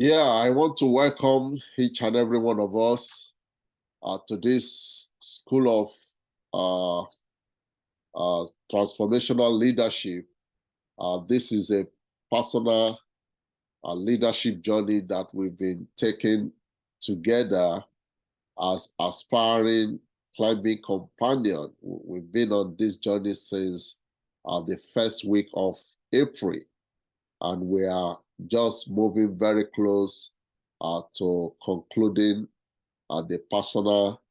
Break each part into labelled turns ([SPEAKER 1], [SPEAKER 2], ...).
[SPEAKER 1] Yeah, I want to welcome each and every one of us to this School of uh, Transformational Leadership. This is a personal leadership journey that we've been taking together as aspiring climbing companion. We've been on this journey since the first week of April, and we are just moving very close to concluding the personal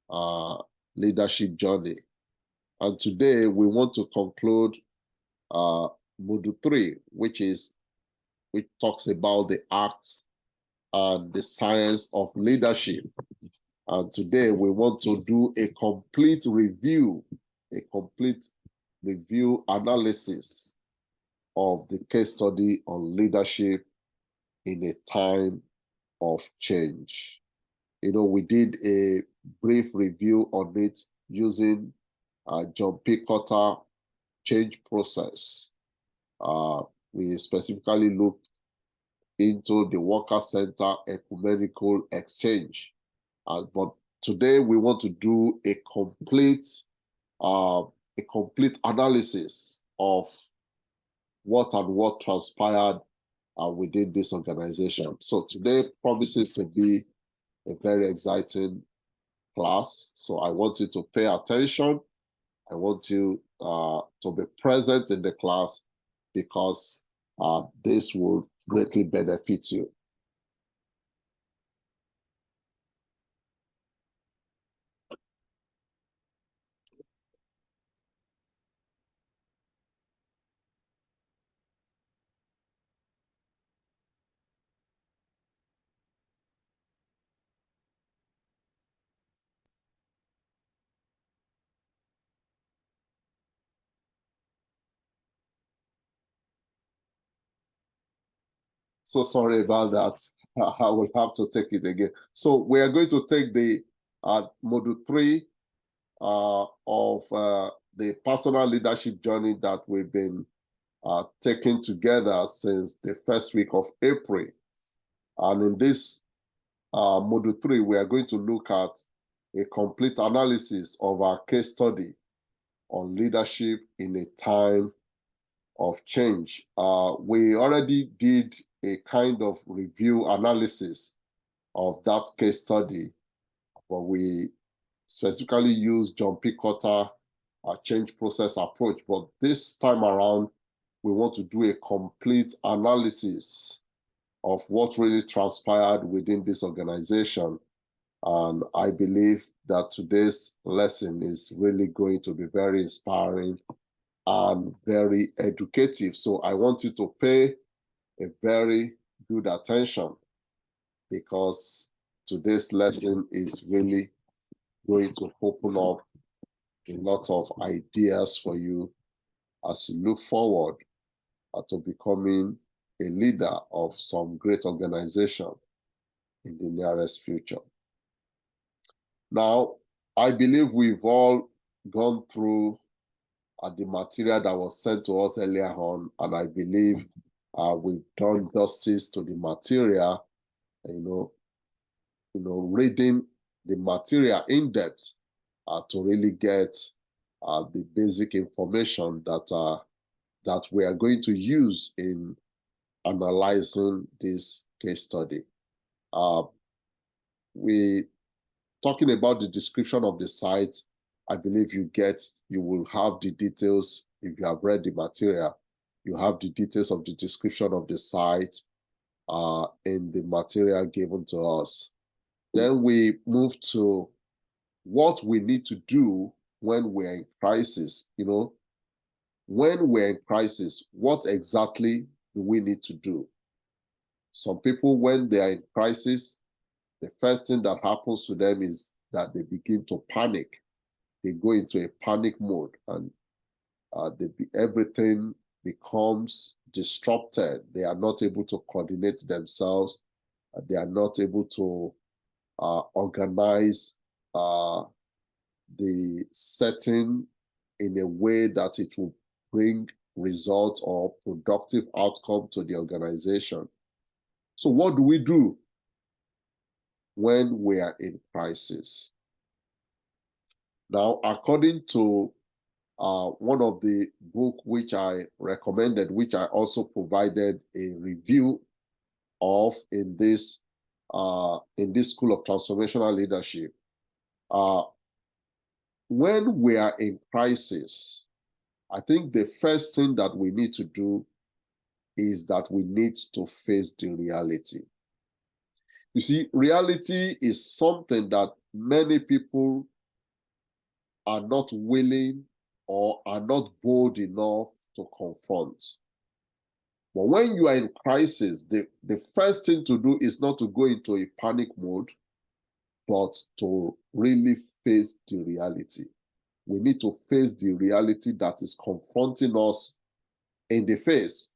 [SPEAKER 1] uh, leadership journey. And today we want to conclude uh, Module 3, which talks about the art and the science of leadership. And today we want to do a complete review analysis of the case study on leadership in a time of change. We did a brief review on it using John P. Cotter change process. We specifically looked into the worker center ecumenical exchange. But today we want to do a complete analysis of what transpired within this organization. So today promises to be a very exciting class. So I want you to pay attention. I want you to be present in the class because this will greatly benefit you. So sorry about that. I will have to take it again. So we are going to take the module 3 of the personal leadership journey that we've been taking together since the first week of April. And in this module 3, we are going to look at a complete analysis of our case study on leadership in a time of change. We already did a kind of review analysis of that case study, but we specifically used John P. Cotter change process approach. But this time around, we want to do a complete analysis of what really transpired within this organization. And I believe that today's lesson is really going to be very inspiring and very educative. So I want you to pay a very good attention because today's lesson is really going to open up a lot of ideas for you as you look forward to becoming a leader of some great organization in the nearest future. Now, I believe we've all gone through the material that was sent to us earlier on, and I believe we've done justice to the material, reading the material in depth to really get the basic information that we are going to use in analyzing this case study. We talking about the description of the site. I believe you will have the details. If you have read the material, you have the details of the description of the site in the material given to us. Then we move to what we need to do when we're in crisis. When we're in crisis, what exactly do we need to do? Some people, when they are in crisis, the first thing that happens to them is that they begin to panic. They go into a panic mode and everything becomes disrupted. They are not able to coordinate themselves. They are not able to organize the setting in a way that it will bring results or productive outcome to the organization. So what do we do when we are in crisis? Now, according to one of the book which I recommended, which I also provided a review of in this School of Transformational Leadership, when we are in crisis, I think the first thing that we need to do is that we need to face the reality. You see, reality is something that many people are not willing or are not bold enough to confront. But when you are in crisis, the first thing to do is not to go into a panic mode, but to really face the reality. We need to face the reality that is confronting us in the face.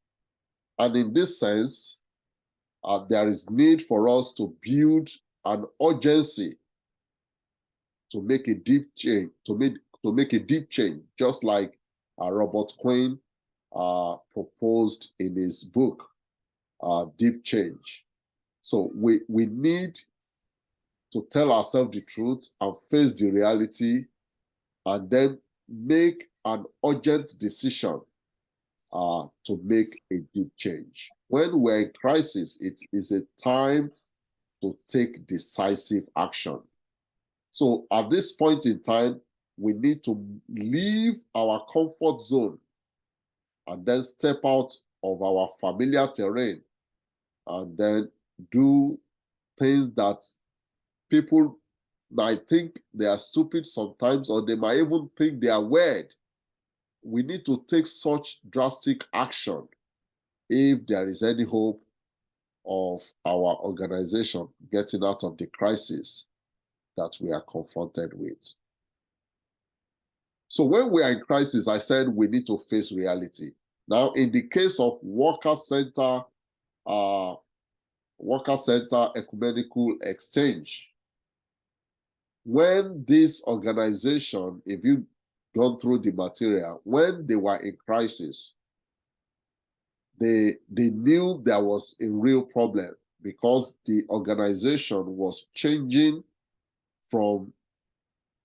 [SPEAKER 1] And in this sense, there is need for us to build an urgency to make a deep change, to make a deep change, just like Robert Quinn proposed in his book, Deep Change. So we need to tell ourselves the truth and face the reality, and then make an urgent decision to make a deep change. When we're in crisis, it is a time to take decisive action. So at this point in time, we need to leave our comfort zone and then step out of our familiar terrain and then do things that people might think they are stupid sometimes, or they might even think they are weird. We need to take such drastic action if there is any hope of our organization getting out of the crisis that we are confronted with. So when we are in crisis, I said we need to face reality. Now, in the case of Worker Center Ecumenical Exchange, when this organization, if you've gone through the material, when they were in crisis, they knew there was a real problem because the organization was changing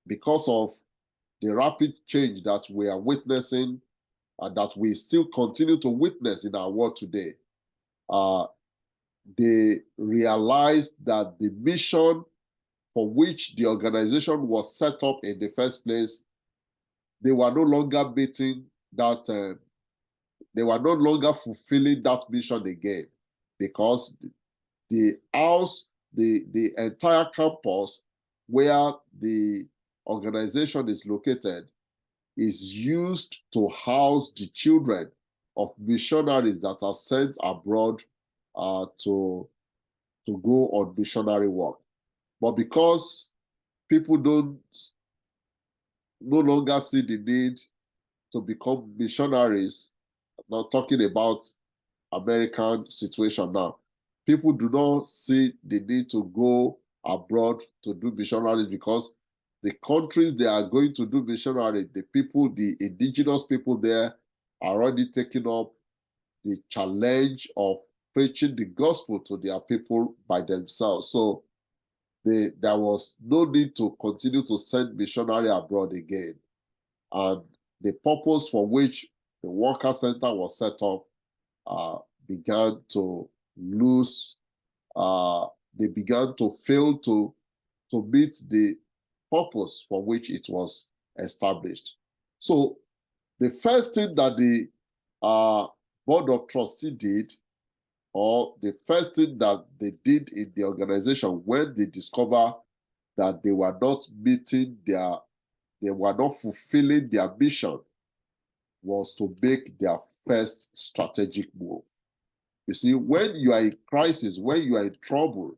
[SPEAKER 1] because of the rapid change that we are witnessing and that we still continue to witness in our world today. They realized that the mission for which the organization was set up in the first place, they were no longer meeting that, they were no longer fulfilling that mission again, because the entire campus where the organization is located is used to house the children of missionaries that are sent abroad to go on missionary work. But because people no longer see the need to become missionaries, I'm not talking about American situation now. People do not see the need to go abroad to do missionaries because the countries they are going to do missionary, the indigenous people there are already taking up the challenge of preaching the gospel to their people by themselves. So there was no need to continue to send missionary abroad again. And the purpose for which the Worker Center was set up began to lose, they began to fail to meet the purpose for which it was established. So the first thing that the Board of Trustees did, or the first thing that they did in the organization when they discover that they were not fulfilling their mission, was to make their first strategic move. You see, when you are in crisis, when you are in trouble,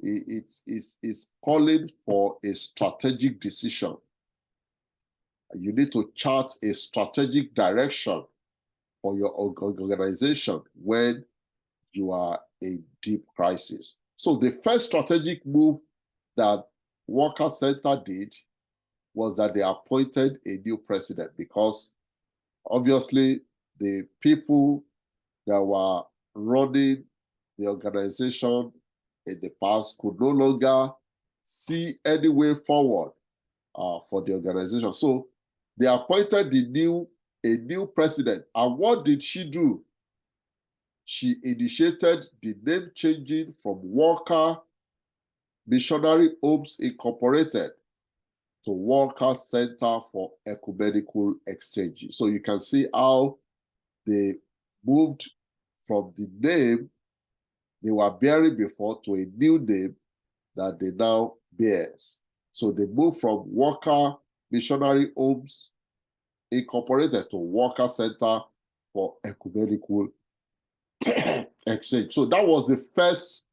[SPEAKER 1] it's calling for a strategic decision. You need to chart a strategic direction for your organization when you are in deep crisis. So the first strategic move that Worker Center did was that they appointed a new president, because obviously the people that were running the organization in the past could no longer see any way forward for the organization. So they appointed a new president. And what did she do? She initiated the name changing from Walker Missionary Homes Incorporated to Walker Center for Ecumenical Exchange. So you can see how they moved from the name they were bearing before to a new name that they now bears. So they moved from Walker Missionary Homes Incorporated to Walker Center for Ecumenical Exchange. So that was the first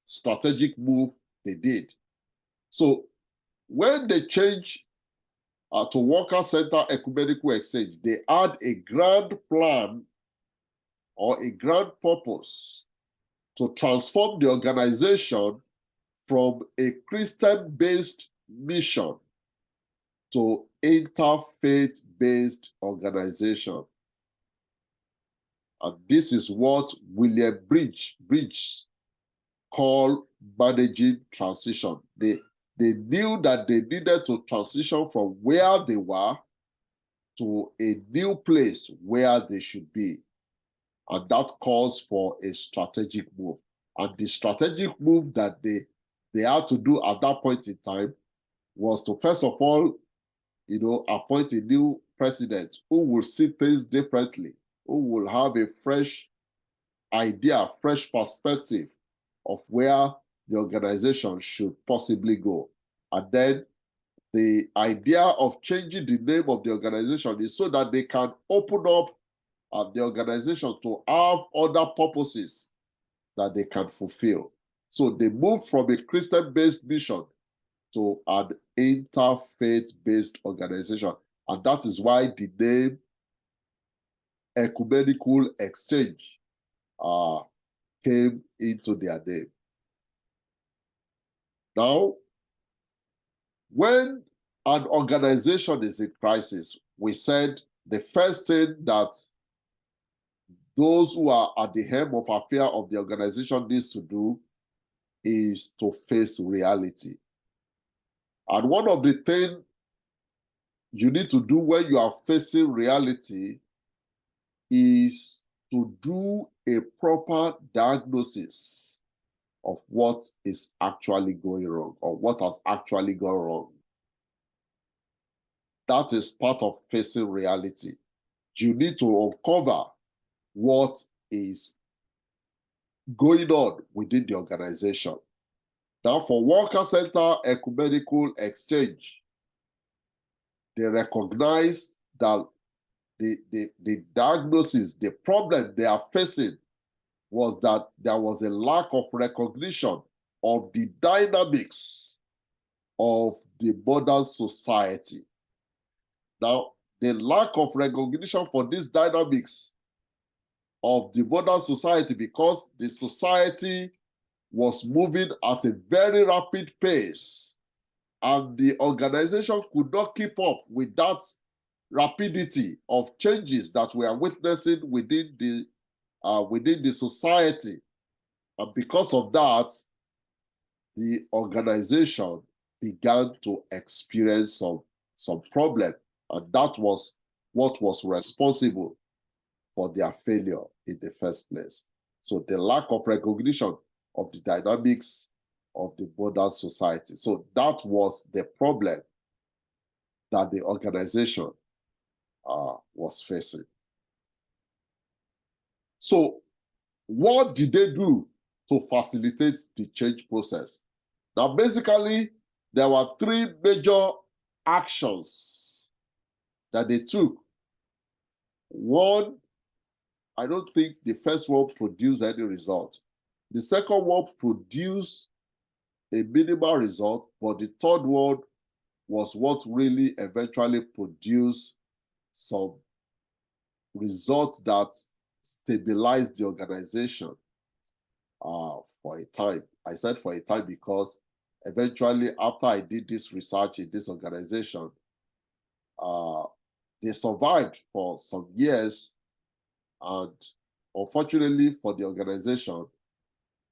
[SPEAKER 1] strategic move they did. So when they changed to Walker Center Ecumenical Exchange, they had a grand plan or a grand purpose to transform the organization from a Christian-based mission to interfaith-based organization. And this is what William Bridges called managing transition. They knew that they needed to transition from where they were to a new place where they should be. And that calls for a strategic move. And the strategic move that they had to do at that point in time was to, first of all, appoint a new president who will see things differently, who will have a fresh idea, fresh perspective of where the organization should possibly go. And then the idea of changing the name of the organization is so that they can open up the organization to have other purposes that they can fulfill. So they moved from a Christian-based mission to an interfaith-based organization. And that is why the name Ecumenical Exchange came into their name. Now, when an organization is in crisis, we said the first thing that those who are at the helm of affair of the organization needs to do is to face reality. And one of the things you need to do when you are facing reality is to do a proper diagnosis of what is actually going wrong or what has actually gone wrong. That is part of facing reality. You need to uncover what is going on within the organization. Now, for Walker Center Ecumenical Exchange, they recognize that the diagnosis, the problem they are facing was that there was a lack of recognition of the dynamics of the modern society. Now, the lack of recognition for these dynamics of the modern society, because the society was moving at a very rapid pace and the organization could not keep up with that rapidity of changes that we are witnessing within the society. And because of that, the organization began to experience some problem. And that was what was responsible for their failure in the first place. So the lack of recognition of the dynamics of the modern society. So that was the problem that the organization was facing. So what did they do to facilitate the change process? Now, basically, there were three major actions that they took. One, I don't think the first one produced any result. The second one produced a minimal result, but the third one was what really eventually produced some results that stabilized the organization for a time. I said for a time because eventually, after I did this research in this organization, they survived for some years, and unfortunately for the organization,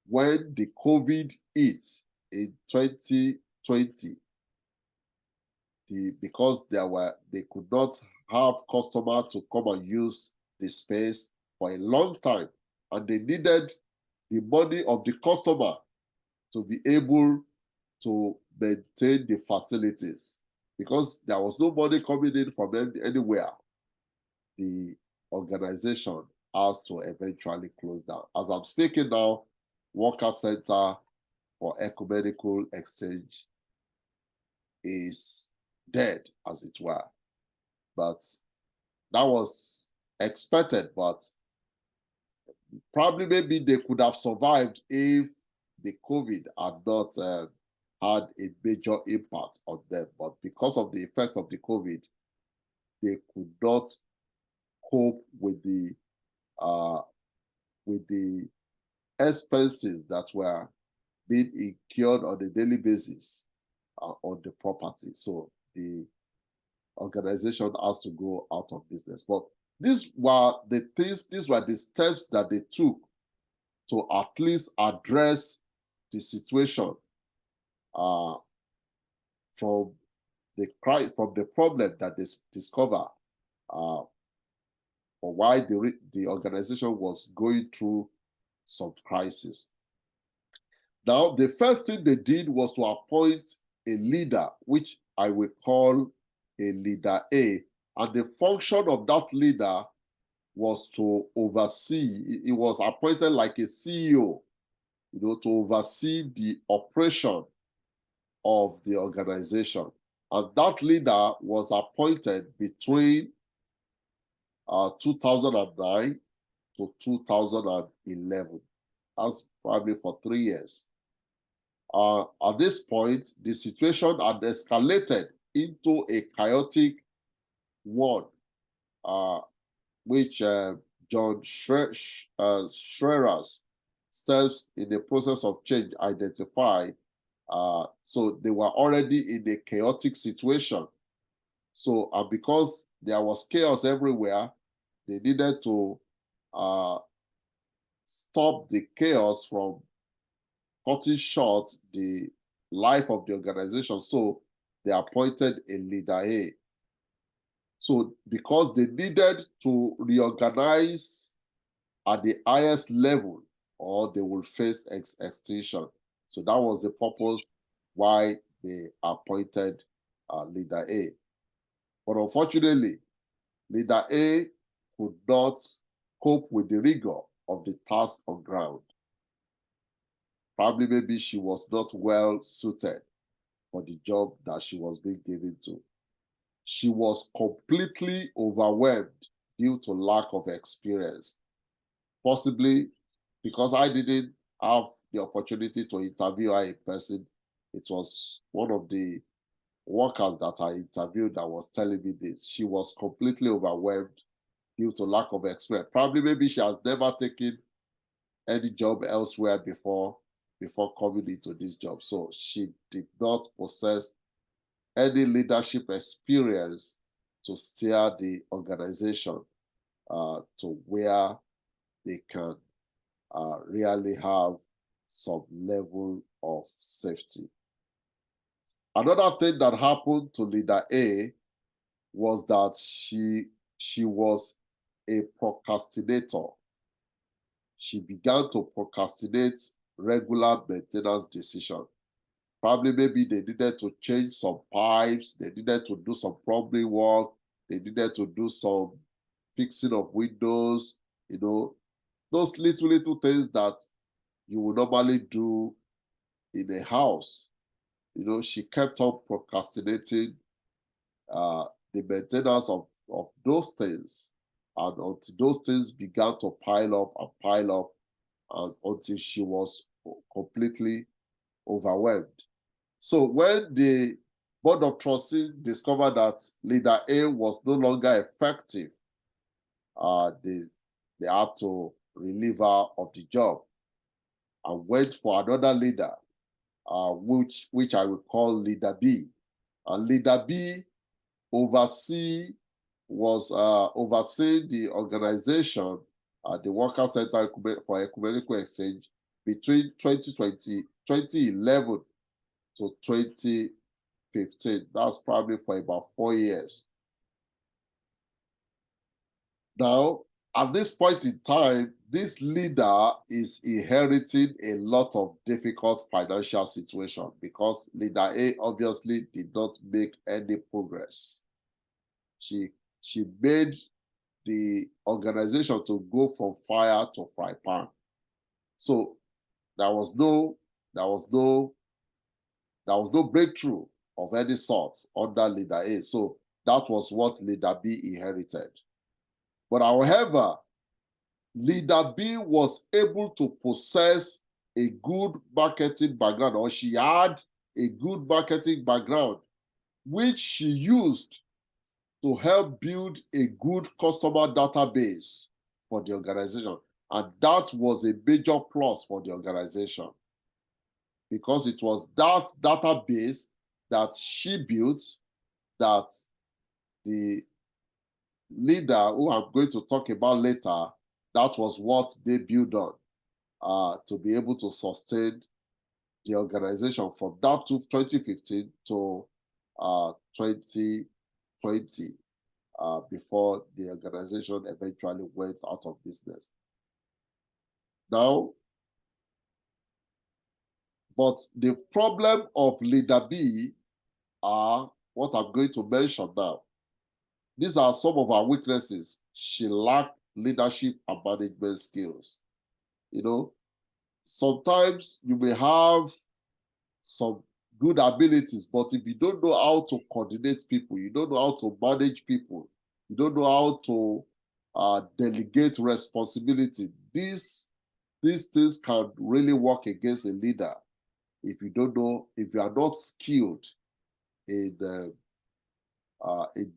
[SPEAKER 1] when the COVID hit in 2020, because they could not have customer to come and use the space for a long time, and they needed the money of the customer to be able to maintain the facilities, because there was no money coming in from anywhere. The organization has to eventually close down. As I'm speaking now, Worker Center for Ecumenical Exchange is dead, as it were. But that was expected, but probably maybe they could have survived if the COVID had not had a major impact on them. But because of the effect of the COVID, they could not cope with the expenses that were being incurred on a daily basis on the property. So the organization has to go out of business. But these were the steps that they took to at least address the situation from the problem that they discover, or why the organization was going through some crisis. Now, the first thing they did was to appoint a leader, which I will call a leader A. And the function of that leader was to oversee, he was appointed like a CEO, to oversee the operation of the organization. And that leader was appointed between 2009 to 2011. That's probably for 3 years. At this point, the situation had escalated into a chaotic one, which John Schroer's steps in the process of change identified. So they were already in a chaotic situation. So because there was chaos everywhere, they needed to stop the chaos from cutting short the life of the organization. So they appointed a leader A. So because they needed to reorganize at the highest level, or they will face extinction. So that was the purpose why they appointed leader A. But unfortunately, leader A could not cope with the rigor of the task on ground. Probably maybe she was not well suited for the job that she was being given to. She was completely overwhelmed due to lack of experience. Possibly because I didn't have the opportunity to interview her in person. It was one of the workers that I interviewed that was telling me this. She was completely overwhelmed due to lack of experience. Probably maybe she has never taken any job elsewhere before coming into this job. So she did not possess any leadership experience to steer the organization to where they can really have some level of safety. Another thing that happened to leader A was that she was a procrastinator. She began to procrastinate regular maintenance decisions. Probably maybe they needed to change some pipes, they needed to do some plumbing work, they needed to do some fixing of windows, those little things that you would normally do in a house. She kept on procrastinating the maintenance of those things, and until those things began to pile up, and until she was completely overwhelmed. So when the Board of Trustees discovered that leader A was no longer effective, they had to relieve her of the job and went for another leader, which I would call leader B. And leader B overseeing the organization, the Worker Center for Ecumenical Exchange, between 2011 to 2015. That's probably for about 4 years. Now, at this point in time, this leader is inheriting a lot of difficult financial situation because leader A obviously did not make any progress. She made the organization to go from fire to fry pan. So there was no breakthrough of any sort under leader A. So that was what leader B inherited. But however, leader B was able to possess a good marketing background, or she had a good marketing background, which she used to help build a good customer database for the organization. And that was a major plus for the organization because it was that database that she built that the leader, who I'm going to talk about later, that was what they built on to be able to sustain the organization from that to 2015 to 2020, before the organization eventually went out of business. Now, but the problem of leader B are what I'm going to mention now. These are some of our weaknesses. She lacked leadership and management skills. You know, sometimes you may have some good abilities, but if you don't know how to coordinate people, you don't know how to manage people, you don't know how to delegate responsibility, these things can really work against a leader if you don't know, if you are not skilled in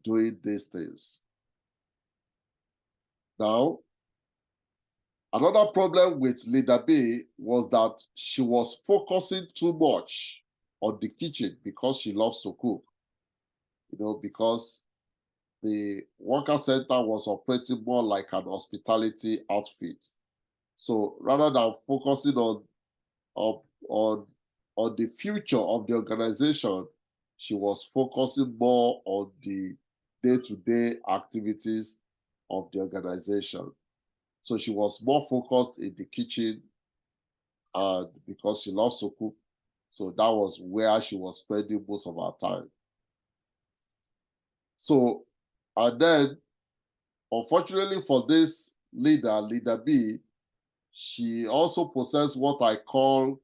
[SPEAKER 1] doing these things. Now, another problem with leader B was that she was focusing too much on the kitchen because she loves to cook. You know, because the worker center was operating more like an hospitality outfit. So rather than focusing on the future of the organization, she was focusing more on the day-to-day activities of the organization. So she was more focused in the kitchen, and because she loves to cook, so that was where she was spending most of her time. So, and then, unfortunately for this leader B, she also possessed what I call,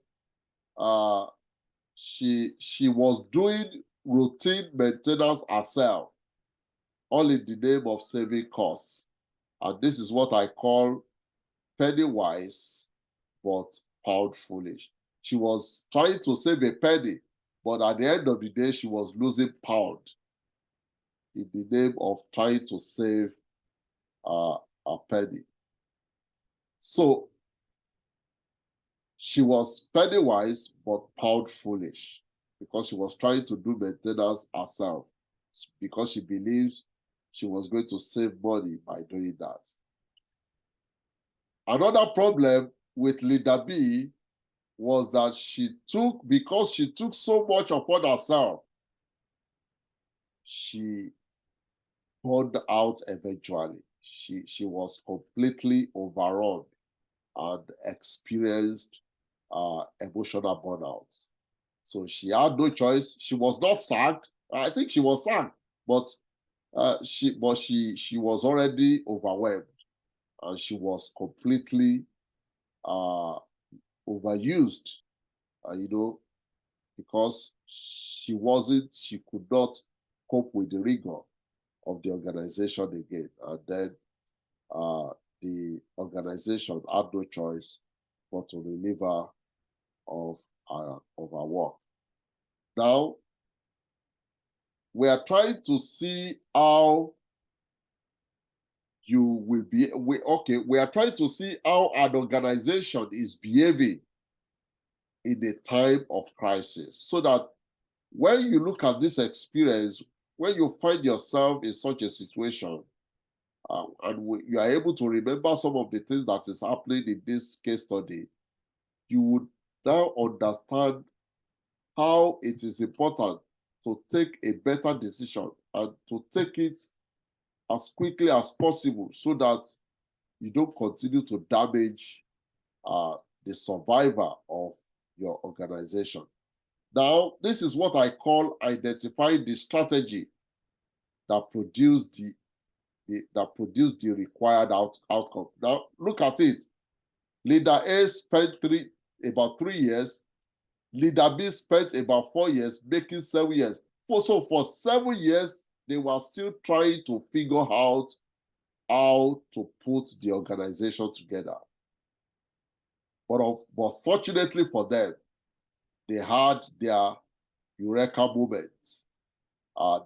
[SPEAKER 1] she was doing routine maintenance herself, all in the name of saving costs. And this is what I call penny wise, but pound foolish. She was trying to save a penny, but at the end of the day, she was losing pound in the name of trying to save a penny. So she was penny wise, but pound foolish because she was trying to do maintenance herself because she believes she was going to save money by doing that. Another problem with leader B was that because she took so much upon herself, she burned out eventually. She was completely overrun and experienced emotional burnout. So she had no choice. She was not sacked. I think she was sacked, but she was already overwhelmed, and she was completely overused, you know, because she could not cope with the rigor of the organization again. And then the organization had no choice but to relieve her of her work. Now, we are trying to see how you will be, we are trying to see how an organization is behaving in a time of crisis, so that when you look at this experience, when you find yourself in such a situation, and you are able to remember some of the things that is happening in this case study, you would now understand how it is important to take a better decision and to take it as quickly as possible so that you don't continue to damage the survival of your organization. Now, this is what I call identifying the strategy that produced the required outcome. Now, look at it. Leader A spent about 3 years. Leader B spent about 4 years, making 7 years. So for 7 years, they were still trying to figure out how to put the organization together. But fortunately for them, they had their eureka moment.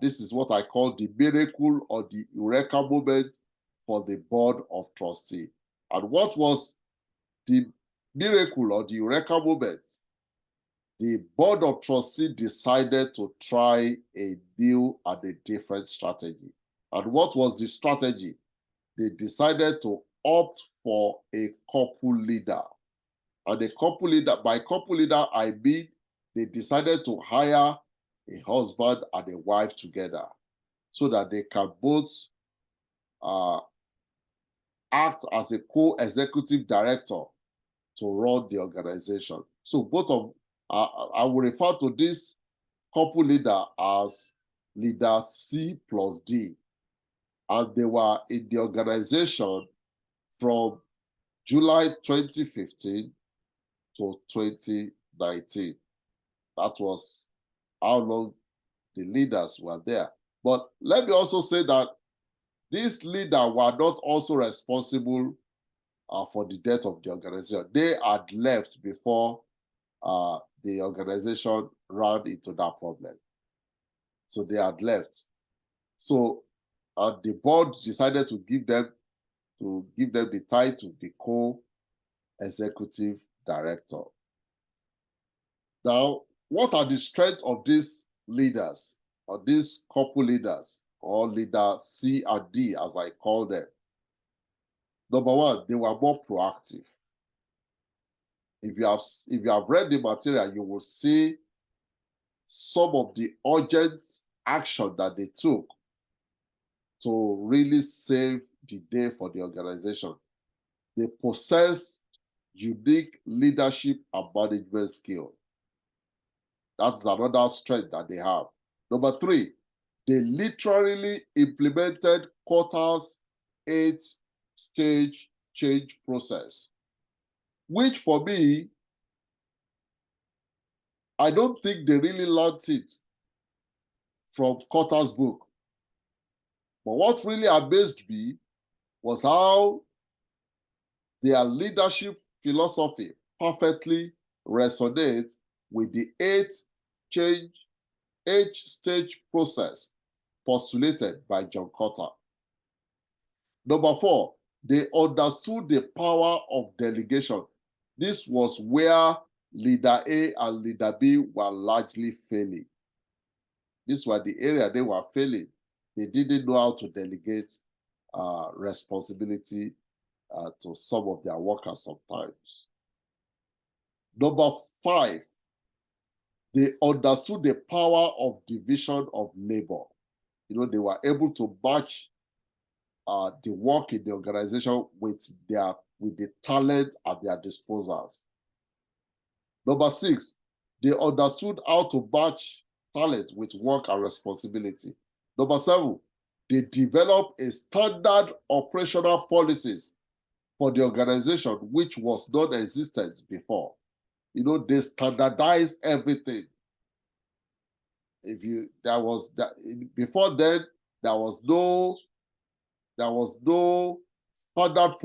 [SPEAKER 1] This is what I call the miracle or the eureka moment for the board of trustees. And what was the miracle or the eureka moment? The board of trustees decided to try a new and a different strategy. And what was the strategy? They decided to opt for a couple leader. And a couple leader, by couple leader, I mean they decided to hire a husband and a wife together so that they can both act as a co-executive director to run the organization. So both of, I will refer to this couple leader as leader C plus D. And they were in the organization from July 2015 to 2019. That was how long the leaders were there. But let me also say that these leaders were not also responsible for the death of the organization. They had left before the organization ran into that problem. So they had left. So the board decided to give them the title, the co-executive director. Now, what are the strengths of these leaders, or these couple leaders, or leader C and D, as I call them? Number one, they were more proactive. If you have read the material, you will see some of the urgent action that they took to really save the day for the organization. They possess unique leadership and management skill. That's another strength that they have. Number three, they literally implemented Kotter's 8-stage change process, which for me, I don't think they really learned it from Kotter's book. But what really amazed me was how their leadership philosophy perfectly resonates with the 8-stage process postulated by John Kotter. Number four, they understood the power of delegation. This was where leader A and leader B were largely failing. This was the area they were failing. They didn't know how to delegate responsibility to some of their workers sometimes. Number five, they understood the power of division of labor. They were able to match the work in the organization with the talent at their disposals. Number six, they understood how to match talent with work and responsibility. Number seven, they developed a standard operational policies for the organization, which was non-existent before. They standardized everything. Before then, there was no standard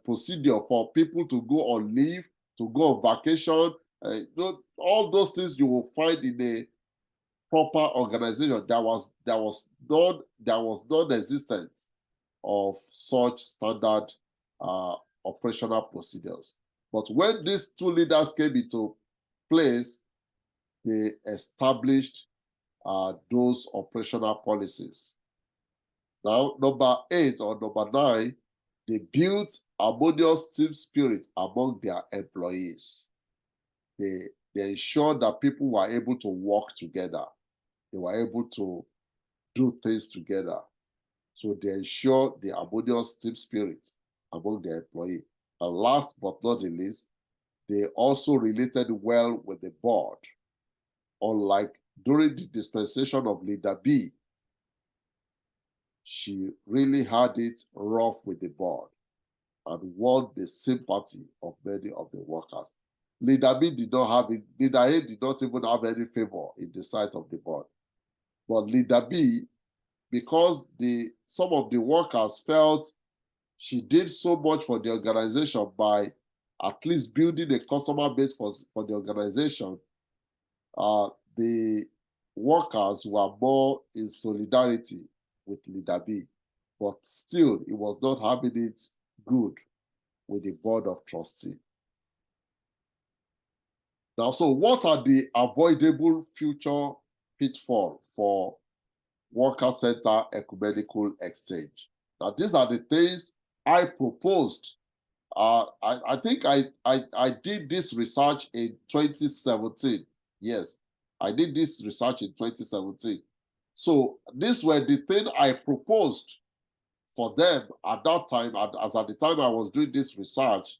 [SPEAKER 1] procedure for people to go on leave, to go on vacation. All those things you will find in a proper organization. There was non-existence of such standard operational procedures. But when these two leaders came into place, they established those operational policies. Now, number 8 or number 9, They built harmonious team spirit among their employees. They ensured that people were able to work together. They were able to do things together. So they ensure the harmonious team spirit among their employees. And last but not the least, they also related well with the board. Unlike during the dispensation of Leader B, she really had it rough with the board and won the sympathy of many of the workers. Leader B did not have it, Leader A did not even have any favor in the sight of the board. But Leader B, because some of the workers felt she did so much for the organization by at least building a customer base for the organization, the workers were more in solidarity with Leader B. But still, it was not having it good with the board of trustees. Now, so what are the avoidable future pitfalls for Worker Center Ecumenical Exchange? Now, these are the things I proposed. I think I did this research in 2017. Yes, I did this research in 2017. So these were the things I proposed for them at that time, as at the time I was doing this research.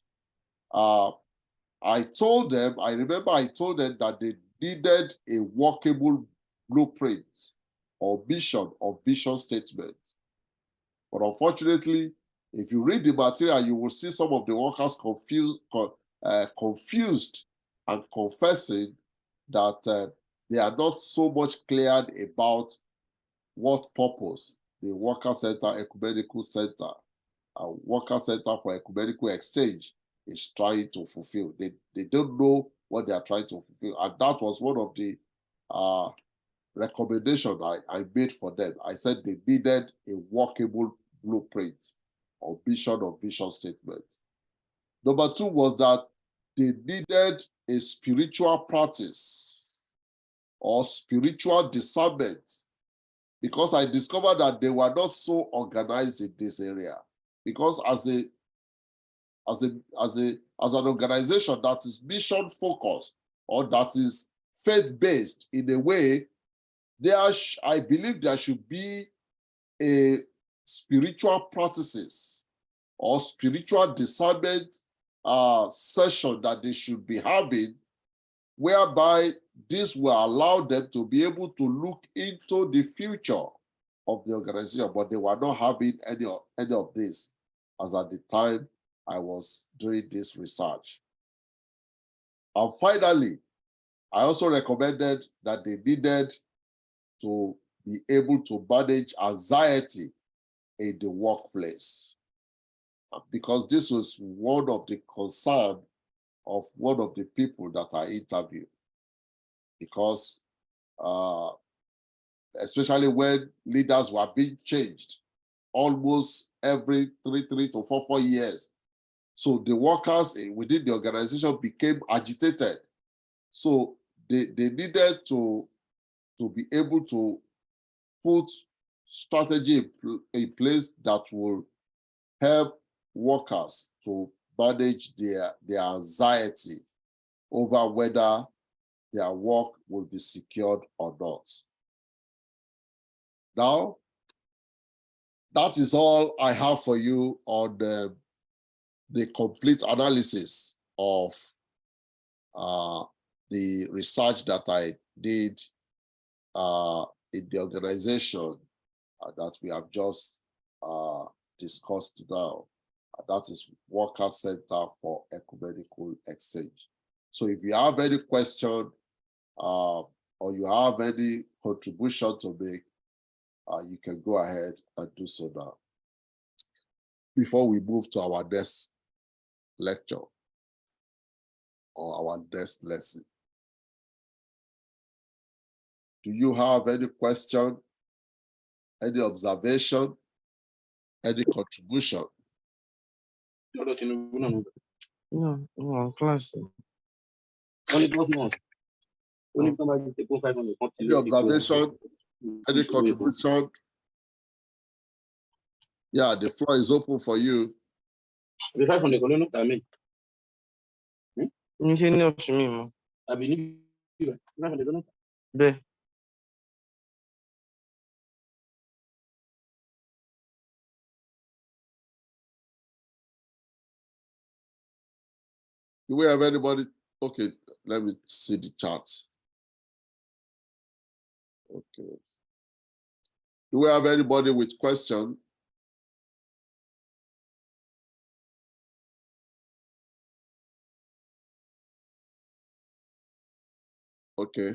[SPEAKER 1] I told them, I remember I told them that they needed a workable blueprint or vision statement. But unfortunately, if you read the material, you will see some of the workers confused and confessing that they are not so much cleared about what purpose the Worker Center Ecumenical Center, Worker Center for Ecumenical Exchange is trying to fulfill. They don't know what they are trying to fulfill. And that was one of the recommendations I made for them. I said they needed a workable blueprint or vision statement. Number two was that they needed a spiritual practice or spiritual discernment, because I discovered that they were not so organized in this area. Because as an organization that is mission focused or that is faith based in a way, I believe there should be a spiritual practices or spiritual discernment session that they should be having, whereby this will allow them to be able to look into the future of the organization. But they were not having any of this as at the time I was doing this research. And finally, I also recommended that they needed to be able to manage anxiety in the workplace, because this was one of the concerns of one of the people that I interviewed. Because especially when leaders were being changed almost every three to four years. So the workers within the organization became agitated. So they needed to be able to put strategy in place that will help workers to manage their anxiety over whether their work will be secured or not. Now, that is all I have for you on the complete analysis of the research that I did in the organization that we have just discussed now. That is Worker Center for Ecumenical Exchange. So if you have any question or you have any contribution to make, you can go ahead and do so now, before we move to our next lecture or our next lesson. Do you have any question, any observation, any contribution?
[SPEAKER 2] No, class.
[SPEAKER 1] Any observation, any contribution? Yeah, the floor is open for you.
[SPEAKER 3] The 500 kò lónú tàmí.
[SPEAKER 2] Mi ṣe ní oṣù mi mọ́.
[SPEAKER 3] Àbí ní 500 lónú.
[SPEAKER 2] Bẹ́ẹ̀.
[SPEAKER 1] Do we have anybody? Okay, let me see the charts. Okay. Do we have anybody with question? Okay.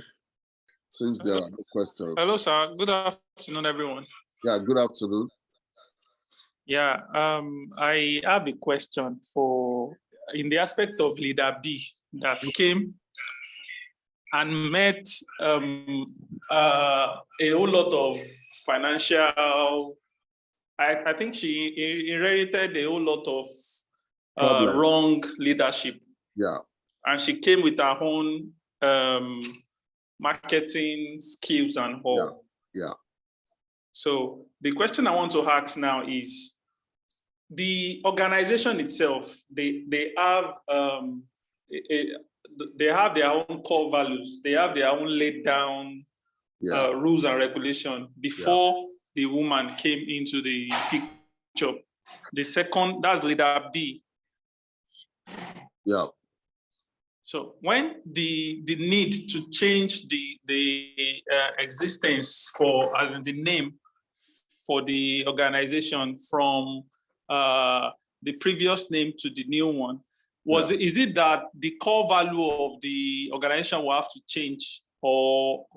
[SPEAKER 1] Since there are no questions.
[SPEAKER 4] Hello, sir. Good afternoon, everyone.
[SPEAKER 1] Yeah, good afternoon.
[SPEAKER 4] Yeah, I have a question for in the aspect of leader B that came and met a whole lot of financial. I think she inherited a whole lot of wrong leadership.
[SPEAKER 1] Yeah.
[SPEAKER 4] And she came with her own marketing skills and all.
[SPEAKER 1] Yeah.
[SPEAKER 4] So the question I want to ask now is, the organization itself, they have their own core values. They have their own laid down rules and regulation before the woman came into the picture. The second, that's leader B.
[SPEAKER 1] Yeah.
[SPEAKER 4] So when the need to change the existence for, as in the name for the organization from the previous name to the new one, is it that the core value of the organization will have to change, or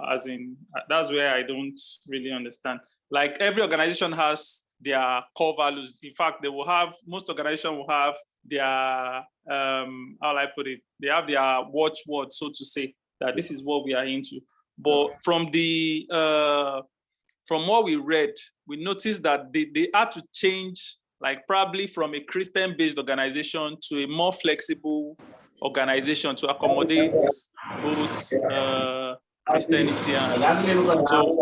[SPEAKER 4] as in, that's where I don't really understand. Like every organization has their core values. In fact, they will have, most organizations will have their how will I put it? They have their watchword, so to say, that this is what we are into. But from the from what we read, we noticed that they had to change, like probably from a Christian-based organization to a more flexible organization to accommodate both Christianity and so.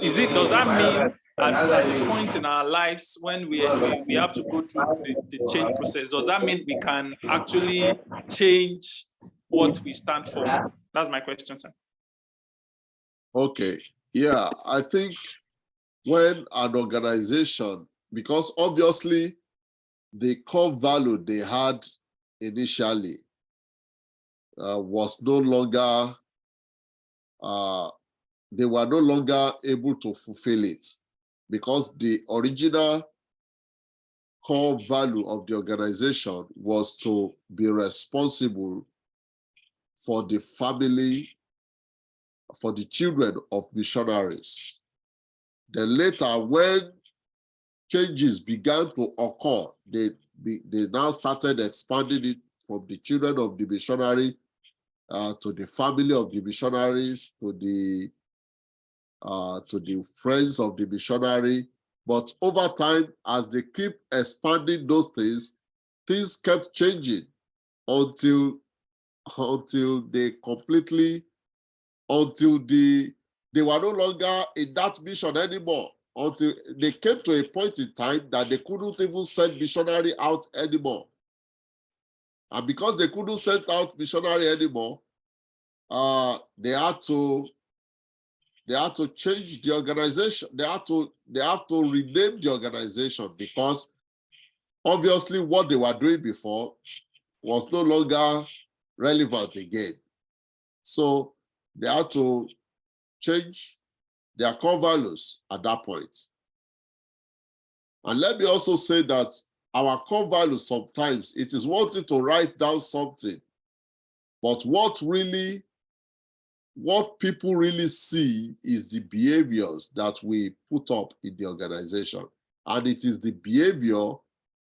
[SPEAKER 4] Does that mean at the point in our lives when we have to go through the change process, does that mean we can actually change what we stand for? That's my question, sir.
[SPEAKER 1] Okay. Yeah, I think when an organization, because obviously the core value they had initially was no longer, they were no longer able to fulfill it, because the original core value of the organization was to be responsible for the family, for the children of missionaries. Then later, when changes began to occur, they now started expanding it from the children of the missionary to the family of the missionaries, to the friends of the missionary. But over time, as they keep expanding those things kept changing until they completely, they were no longer in that mission anymore, until they came to a point in time that they couldn't even send missionary out anymore. And because they couldn't send out missionary anymore, they had to change the organization. They have to rename the organization, because obviously what they were doing before was no longer relevant again. So they had to change their core values at that point. And let me also say that our core values, sometimes it is wanting to write down something, but what people really see is the behaviors that we put up in the organization. And it is the behavior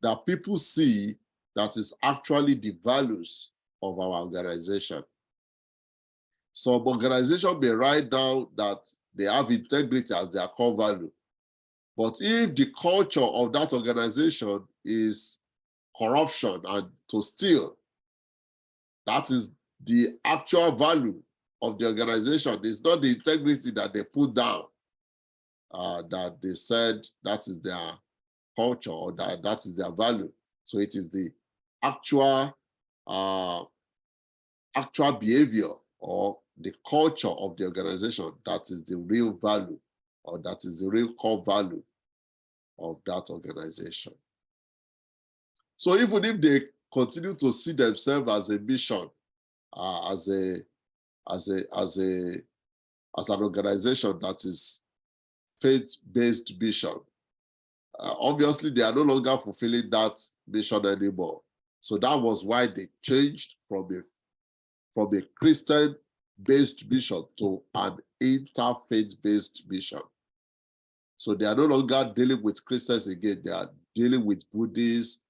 [SPEAKER 1] that people see that is actually the values of our organization. Some organizations may write down that they have integrity as their core value. But if the culture of that organization is corruption and to steal, that is the actual value of the organization. It's not the integrity that they put down, that they said that is their culture or that is their value. So it is the actual actual behavior or the culture of the organization that is the real value, or that is the real core value of that organization. So even if they continue to see themselves as a mission, as an organization that is faith-based mission, obviously they are no longer fulfilling that mission anymore. So that was why they changed from a Christian-based mission to an interfaith-based mission. So they are no longer dealing with Christians again. They are dealing with Buddhists,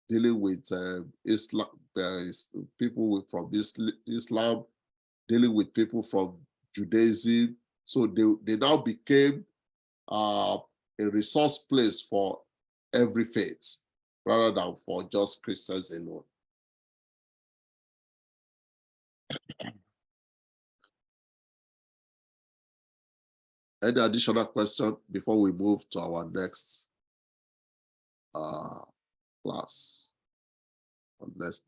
[SPEAKER 1] dealing with Islam, people from Islam, dealing with people from Judaism. So they now became a resource place for every faith, rather than for just Christians alone. Any additional question before we move to our next class? Next